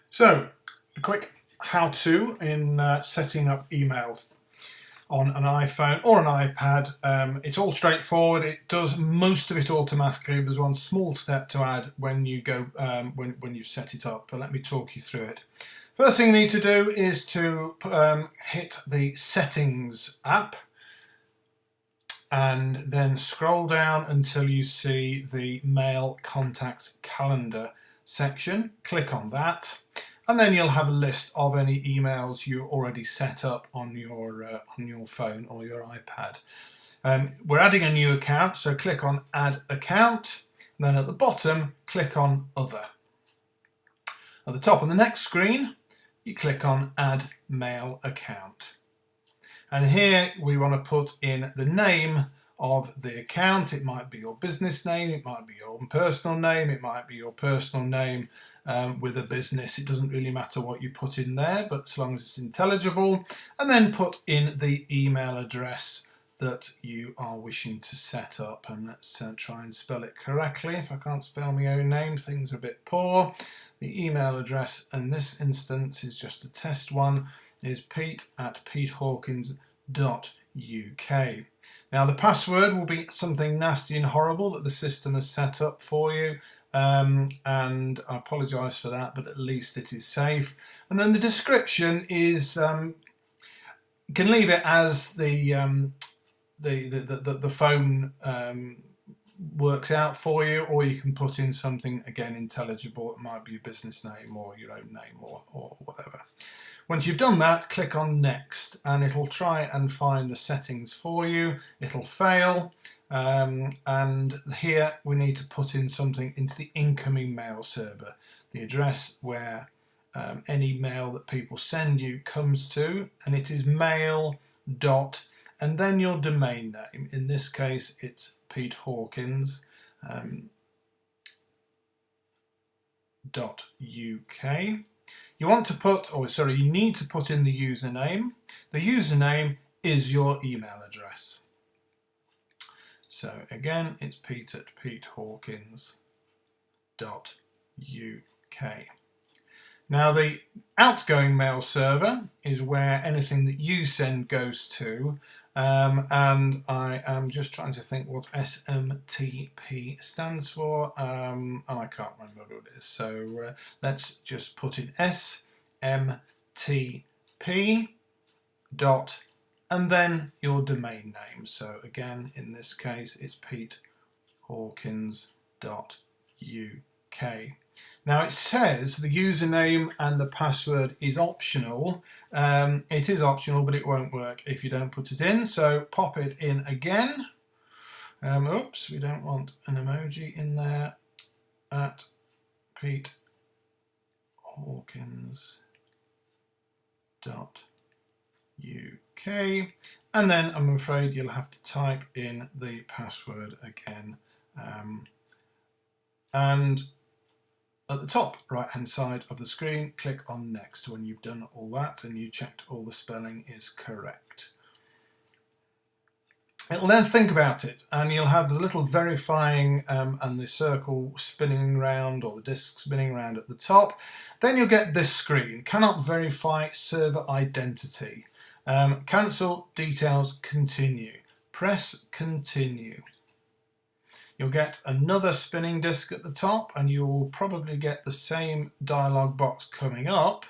So, a quick how-to in setting up email on an iPhone or an iPad. It's all straightforward. It does most of it automatically. There's one small step to add when you go when you've set it up. But let me talk you through it. First thing you need to do is to hit the Settings app and then scroll down until you see the Mail Contacts Calendar section. Click on that, and then you'll have a list of any emails you already set up on your phone or your iPad. We're adding a new account, so click on Add Account, and then at the bottom click on Other. At the top of the next screen you click on Add Mail Account. And here we want to put in the name of the account. It might be your business name, it might be your own personal name, it might be your personal name with a business. It doesn't really matter what you put in there, but as long as it's intelligible. And then put in the email address that you are wishing to set up. And let's try and spell it correctly. If I can't spell my own name, things are a bit poor. The email address in this instance is just a test one, is pete@petehawkins.uk. Now the password will be something nasty and horrible that the system has set up for you, and I apologise for that, but at least it is safe. And then the description is you can leave it as the phone works out for you, or you can put in something again intelligible. It might be your business name or your own name or whatever. Once you've done that, click on Next, and it'll try and find the settings for you. It'll fail, and here we need to put in something into the incoming mail server, the address where any mail that people send you comes to, and it is mail dot and then your domain name. In this case it's Pete Hawkins .uk. You want to put, you need to put in the username. The username is your email address. So again, it's pete@petehawkins.uk. Now the outgoing mail server is where anything that you send goes to, and I am just trying to think what SMTP stands for, and I can't remember what it is, so let's just put in SMTP dot and then your domain name. So again, in this case it's petehawkins.uk. Now it says the username and the password is optional. It is optional, but it won't work if you don't put it in. So pop it in again. Oops, we don't want an emoji in there. At petehawkins.uk. And then I'm afraid you'll have to type in the password again. And at the top right hand side of the screen, click on Next when you've done all that and you checked all the spelling is correct. It'll then think about it, and you'll have the little verifying and the circle spinning round, or the disk spinning round at the top. Then you'll get this screen: cannot verify server identity. Cancel details, continue. Press continue. You'll get another spinning disk at the top, and you will probably get the same dialog box coming up.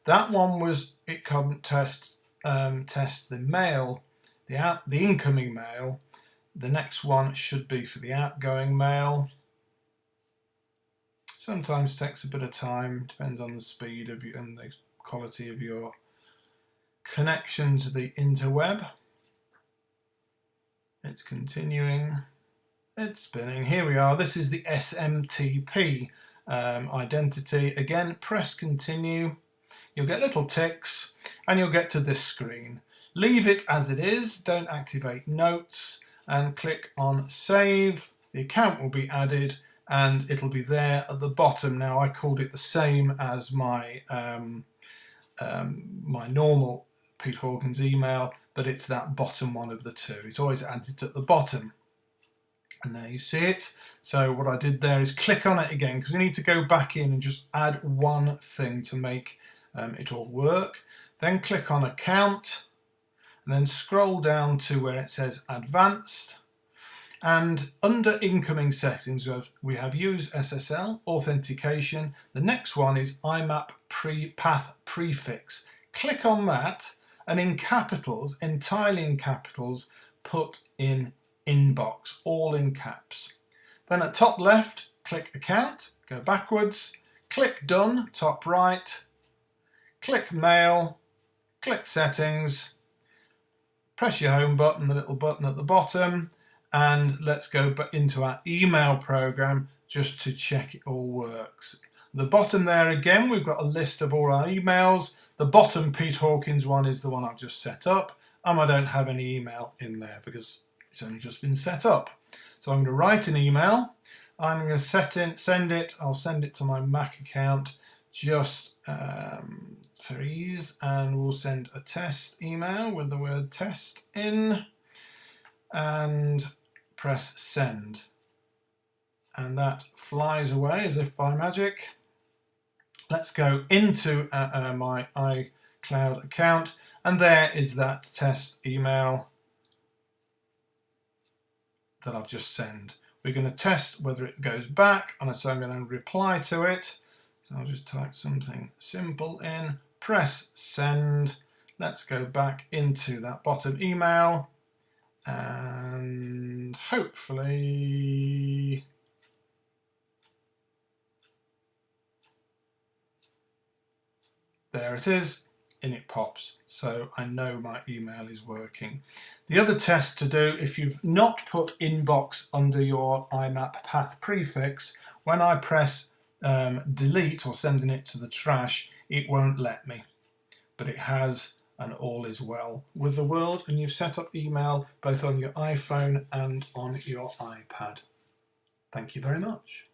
That one was, it couldn't test the mail, the incoming mail. The next one should be for the outgoing mail. Sometimes takes a bit of time, depends on the speed of you and the quality of your connection to the interweb. It's continuing. It's spinning. Here we are. This is the SMTP identity. Again, press continue. You'll get little ticks and you'll get to this screen. Leave it as it is. Don't activate notes, and click on save. The account will be added and it'll be there at the bottom. Now I called it the same as my my normal Pete Hawkins email, but it's that bottom one of the two. It always adds it at the bottom. And there you see it. So what I did there is click on it again, because we need to go back in and just add one thing to make it all work. Then click on Account, and then scroll down to where it says Advanced. And under Incoming Settings, we have Use SSL, Authentication. The next one is IMAP Path Prefix. Click on that, and in capitals, entirely in capitals, put in Inbox, all in caps. Then at top left, click Account, go backwards, click Done, top right, click Mail, click Settings, press your home button, the little button at the bottom, and let's go into our email program just to check it all works. The bottom there again, we've got a list of all our emails. The bottom Pete Hawkins one is the one I've just set up, and I don't have any email in there because it's only just been set up. So I'm going to write an email. I'm going to send it. I'll send it to my Mac account just for ease, and we'll send a test email with the word test in, and press send. And that flies away as if by magic. Let's go into my iCloud account, and there is that test email that I've just sent. We're going to test whether it goes back, and so I'm going to reply to it. So I'll just type something simple in, press send. Let's go back into that bottom email, and hopefully there it is. In it pops, so I know my email is working. The other test to do, if you've not put inbox under your IMAP path prefix, when I press delete or sending it to the trash, it won't let me, but it has, and all is well with the world, and you've set up email both on your iPhone and on your iPad. Thank you very much.